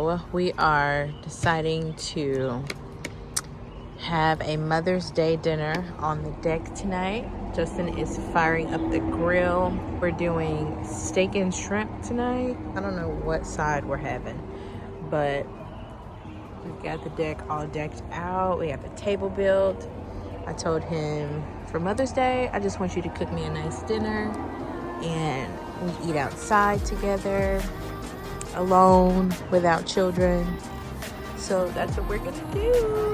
So we are deciding to have a Mother's Day dinner on the deck tonight. Justin is firing up the grill. We're doing steak and shrimp tonight. I don't know what side we're having, but we've got the deck all decked out. We have the table built. I told him for Mother's Day, I just want you to cook me a nice dinner and we eat outside together, alone, without children. So that's what we're gonna do.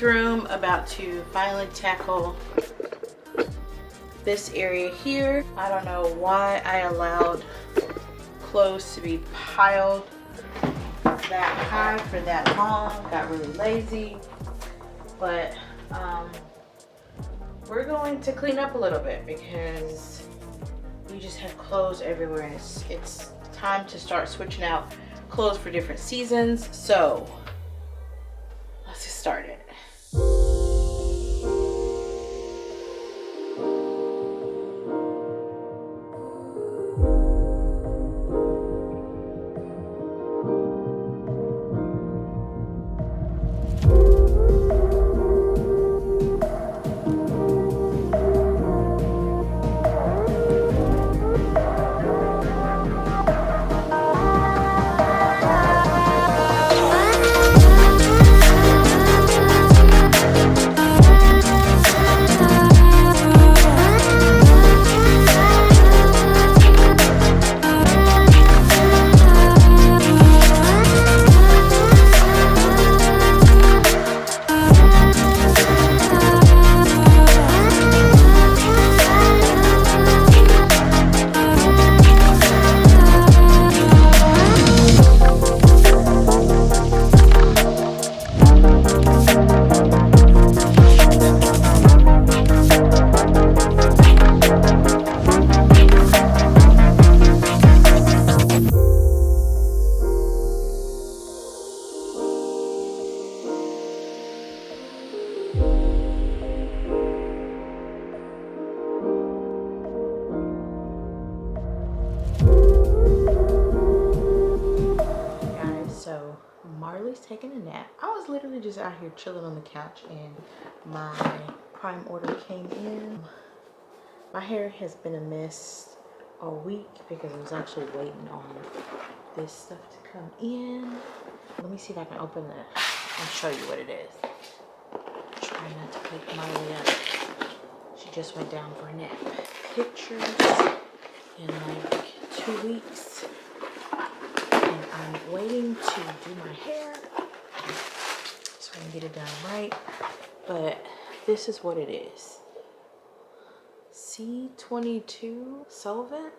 Room, about to finally tackle this area here. I don't know why I allowed clothes to be piled that high for that long. Got really lazy, but we're going to clean up a little bit because we just have clothes everywhere, and it's time to start switching out clothes for different seasons. So let's get started. So Marley's taking a nap. I was literally just out here chilling on the couch and my Prime order came in. My hair has been a mess all week because I was actually waiting on this stuff to come in. Let me see if I can open it and show you what it is. Try not to wake Marley up. She just went down for a nap. Pictures in like 2 weeks. I'm waiting to do my hair so I can get it done right, but this is what it is. C22 solvent.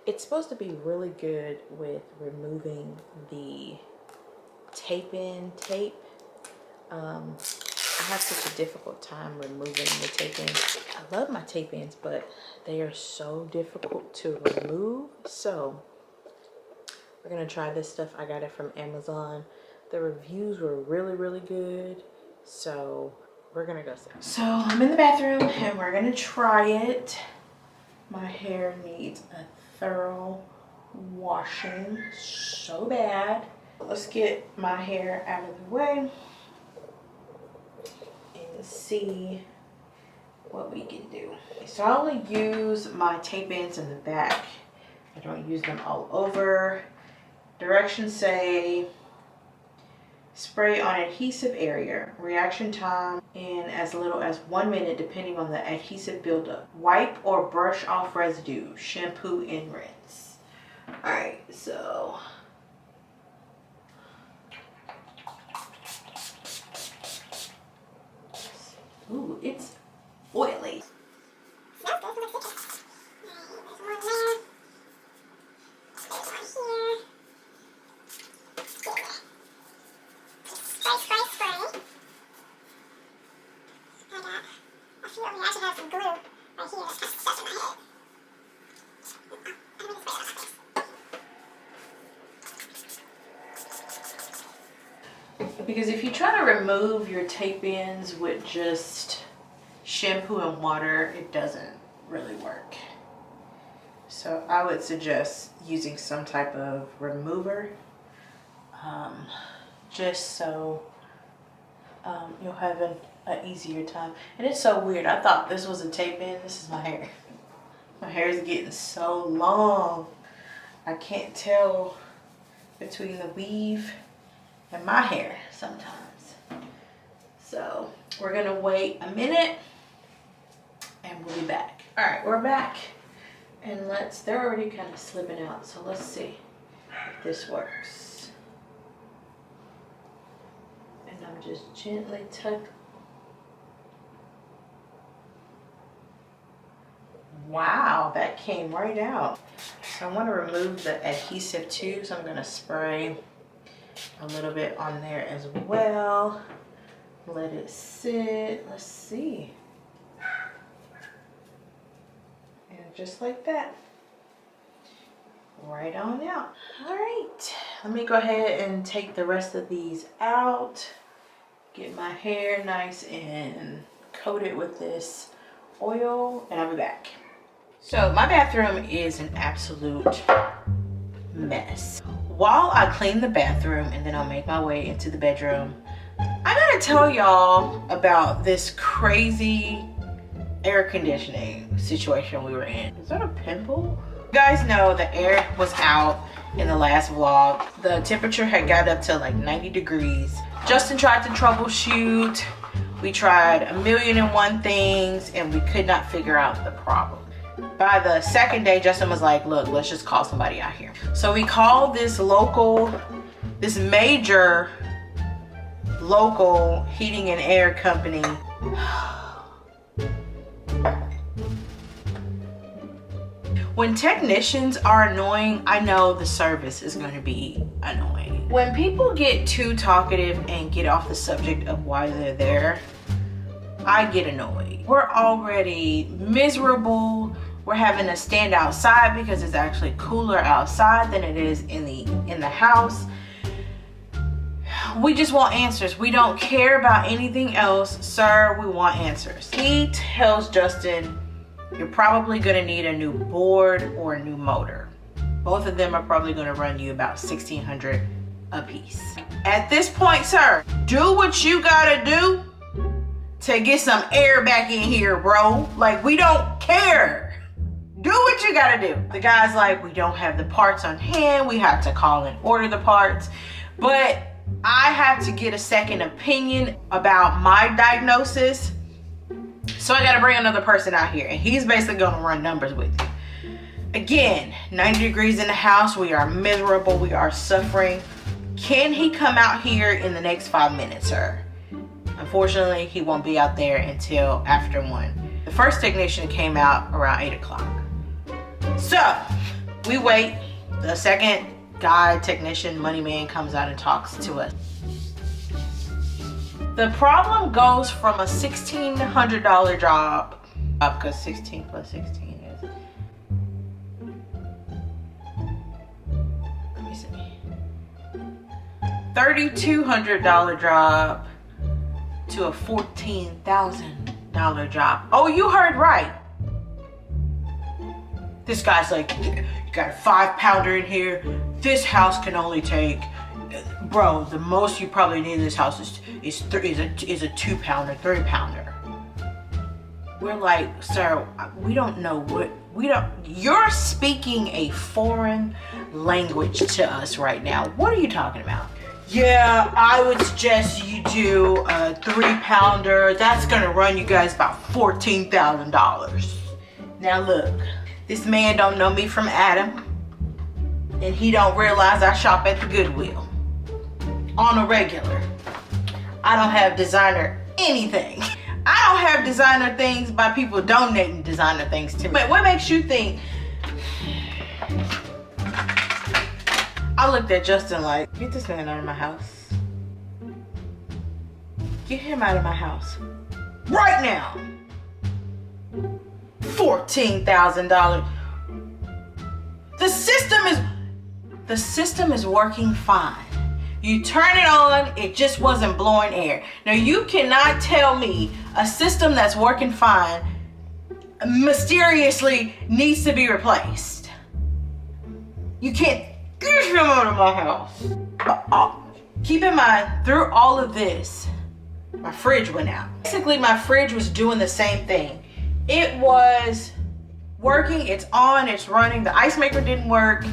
It's supposed to be really good with removing the tape-in tape. I have such a difficult time removing the tape-ins. I love my tape-ins, but they are so difficult to remove. So we're gonna try this stuff. I got it from Amazon. The reviews were really good, so we're gonna go see. So I'm in the bathroom and we're gonna try it. My hair needs a thorough washing so bad. Let's get my hair out of the way and see what we can do. So I only use my tape ends in the back. I don't use them all over. Directions say spray on adhesive area. Reaction time in as little as 1 minute depending on the adhesive buildup. Wipe or brush off residue. Shampoo and rinse. Alright, so ooh, it's oily. Because if you try to remove your tape ends with just shampoo and water, it doesn't really work. So I would suggest using some type of remover, just so you'll have an easier time. And it's so weird. I thought this was a tape end. This is my hair. My hair is getting so long. I can't tell between the weave and my hair sometimes. So we're gonna wait a minute and we'll be back. All right, we're back. And they're already kind of slipping out. So let's see if this works. And I'm just gently tucking. Wow, that came right out. So I want to remove the adhesive too, so I'm going to spray a little bit on there as well. Let it sit. Let's see. And just like that. Right on out. All right, let me go ahead and take the rest of these out. Get my hair nice and coated with this oil, and I'll be back. So my bathroom is an absolute mess. While I clean the bathroom and then I'll make my way into the bedroom, I gotta tell y'all about this crazy air conditioning situation we were in. Is that a pimple? You guys know the air was out in the last vlog. The temperature had got up to like 90 degrees. Justin tried to troubleshoot. We tried 1,000,001 things and we could not figure out the problem. By the second day, Justin was like, look, let's just call somebody out here. So we called this major local heating and air company. When technicians are annoying, I know the service is going to be annoying. When people get too talkative and get off the subject of why they're there, I get annoyed. We're already miserable. We're having to stand outside because it's actually cooler outside than it is in the house. We just want answers. We don't care about anything else. Sir, we want answers. He tells Justin, you're probably gonna need a new board or a new motor. Both of them are probably gonna run you about $1,600 a piece. At this point, sir, do what you gotta do to get some air back in here, bro. Like, we don't care. Do what you gotta do. The guy's like, we don't have the parts on hand. We have to call and order the parts. But I have to get a second opinion about my diagnosis. So I gotta bring another person out here. And he's basically gonna run numbers with you. Again, 90 degrees in the house. We are miserable. We are suffering. Can he come out here in the next 5 minutes, sir? Unfortunately, he won't be out there until after 1. The first technician came out around 8 o'clock. So we wait. The second guy, technician, money man comes out and talks to us. The problem goes from a $1,600 job, because 16 plus 16 is, let me see, $3,200 job to a $14,000 job. Oh, you heard right. This guy's like, you got a 5-pounder in here. This house can only take, bro, the most you probably need in this house is a 2-pounder, 3-pounder. We're like, sir, we don't know you're speaking a foreign language to us right now. What are you talking about? Yeah, I would suggest you do a 3-pounder. That's gonna run you guys about $14,000. Now look, this man don't know me from Adam, and he don't realize I shop at the Goodwill on a regular. I don't have designer anything. I don't have designer things by people donating designer things to me. But what makes you think? I looked at Justin like, get this man out of my house. Get him out of my house. Right now. $14,000. The system is working fine. You turn it on, it just wasn't blowing air. Now you cannot tell me a system that's working fine mysteriously needs to be replaced. You can't get him out of my house. Keep in mind, through all of this, my fridge went out. Basically, my fridge was doing the same thing. It was working, it's on, it's running. The ice maker didn't work.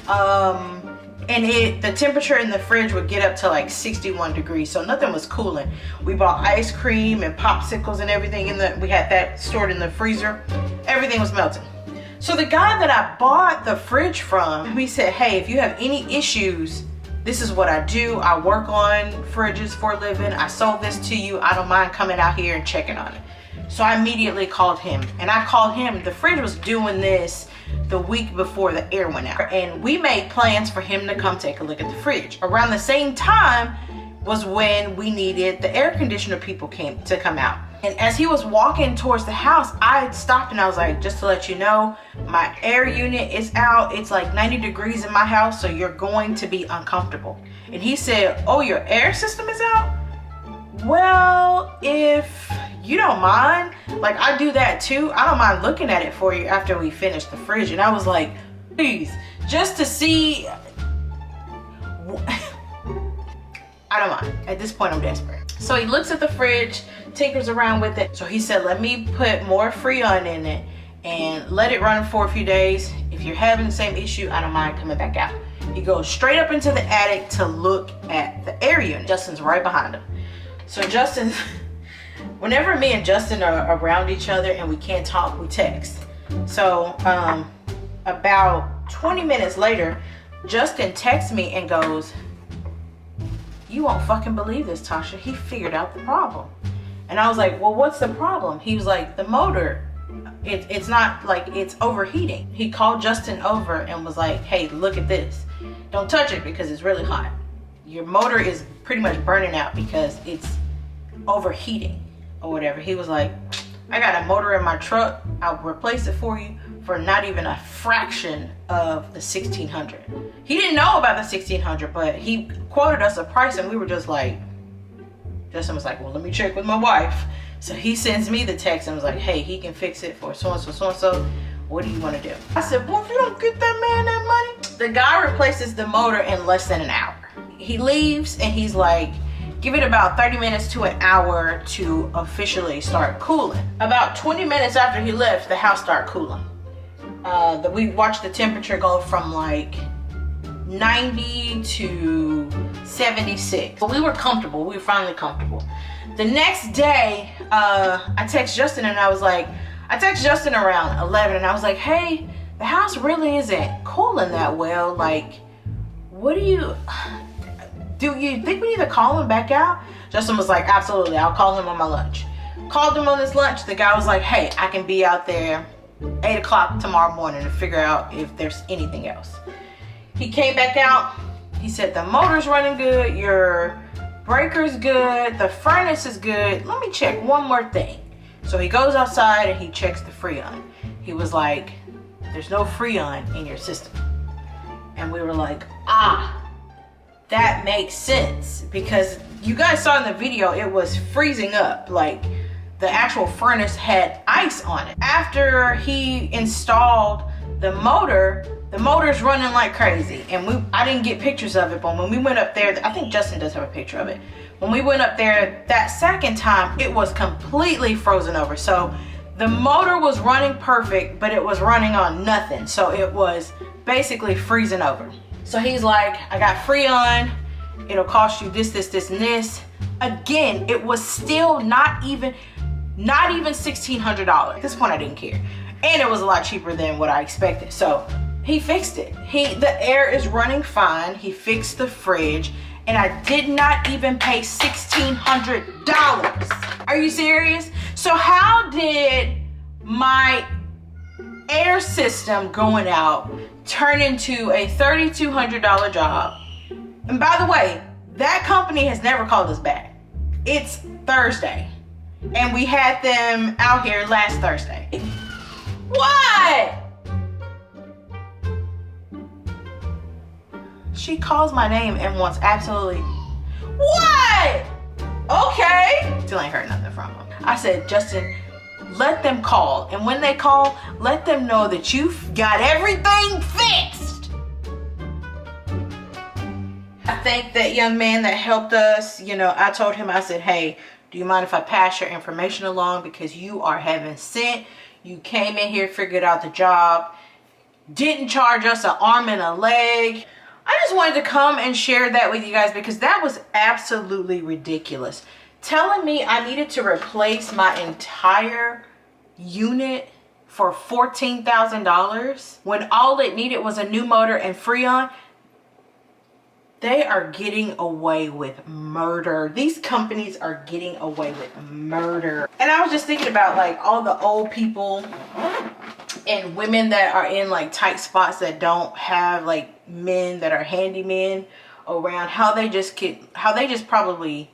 And the temperature in the fridge would get up to like 61 degrees, so nothing was cooling. We bought ice cream and popsicles and everything we had that stored in the freezer. Everything was melting. So the guy that I bought the fridge from, he said, hey, if you have any issues, this is what I do. I work on fridges for a living. I sold this to you. I don't mind coming out here and checking on it. So I immediately called him, and I called him. The fridge was doing this the week before the air went out, and we made plans for him to come take a look at the fridge. Around the same time was when we needed the air conditioner people came to come out. And as he was walking towards the house, I stopped and I was like, just to let you know, my air unit is out. It's like 90 degrees in my house, so you're going to be uncomfortable. And he said, oh, your air system is out? Well, if you don't mind, like I do that too. I don't mind looking at it for you after we finish the fridge. And I was like, please, just to see. I don't mind. At this point, I'm desperate. So he looks at the fridge, tinkers around with it. So he said, let me put more Freon in it and let it run for a few days. If you're having the same issue, I don't mind coming back out. He goes straight up into the attic to look at the air unit. Justin's right behind him. So Justin, whenever me and Justin are around each other and we can't talk, we text. So about 20 minutes later, Justin texts me and goes, you won't fucking believe this, Tasha. He figured out the problem. And I was like, well, what's the problem? He was like, the motor, it's not like it's overheating. He called Justin over and was like, hey, look at this. Don't touch it because it's really hot. Your motor is pretty much burning out because it's overheating or whatever. He was like, I got a motor in my truck. I'll replace it for you for not even a fraction of the $1,600. He didn't know about the $1,600, but he quoted us a price and we were just like, Justin was like, well, let me check with my wife. So he sends me the text and was like, hey, he can fix it for so-and-so, so-and-so. What do you want to do? I said, well, if you don't get that man that money. The guy replaces the motor in less than an hour. He leaves and he's like, give it about 30 minutes to an hour to officially start cooling. About 20 minutes after he left, the house started cooling. We watched the temperature go from like 90 to 76. But we were comfortable. We were finally comfortable. The next day, I text Justin and I text Justin around 11 and I was like, hey, the house really isn't cooling that well. Like, what do you think we need to call him back out? Justin was like, absolutely, I'll call him on my lunch. Called him on his lunch. The guy was like, hey, I can be out there 8 o'clock tomorrow morning to figure out if there's anything else. He came back out. He said, the motor's running good. Your breaker's good. The furnace is good. Let me check one more thing. So he goes outside and he checks the Freon. He was like, there's no Freon in your system. And we were like, that makes sense, because you guys saw in the video it was freezing up. Like the actual furnace had ice on it. After he installed the motor's running like crazy. And I didn't get pictures of it, but when we went up there, I think Justin does have a picture of it. When we went up there that second time, it was completely frozen over. So the motor was running perfect, but it was running on nothing. So it was basically freezing over. So he's like, I got Freon. It'll cost you this, this, this, and this. Again, it was still not even $1,600. At this point, I didn't care. And it was a lot cheaper than what I expected. So he fixed it. The air is running fine. He fixed the fridge. And I did not even pay $1,600. Are you serious? So how did my air system going out turn into a $3,200 job? And by the way, that company has never called us back. It's Thursday. And we had them out here last Thursday. What? She calls my name and wants absolutely what? Okay. Still ain't heard nothing from them. I said, Justin, let them call. And when they call, let them know that you've got everything fixed. I thank that young man that helped us. You know, I told him, I said, hey, do you mind if I pass your information along? Because you are heaven sent. You came in here, figured out the job, didn't charge us an arm and a leg. I just wanted to come and share that with you guys because that was absolutely ridiculous. Telling me I needed to replace my entire unit for $14,000 when all it needed was a new motor and Freon. They are getting away with murder. These companies are getting away with murder. And I was just thinking about like all the old people and women that are in like tight spots that don't have like men that are handymen around, how they just probably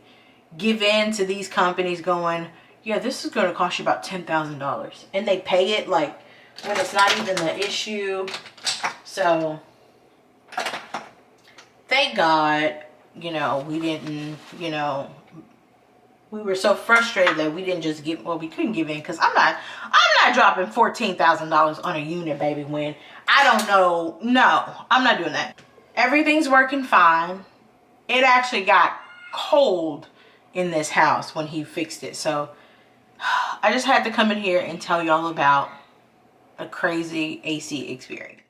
give in to these companies going, yeah, this is going to cost you about $10,000, and they pay it like when it's not even the issue. So thank God, you know, we didn't, you know, we were so frustrated that we didn't just give, well, we couldn't give in, because I'm not dropping $14,000 on a unit, baby, when I don't know. No, I'm not doing that. Everything's working fine. It actually got cold in this house when he fixed it. So I just had to come in here and tell y'all about a crazy AC experience.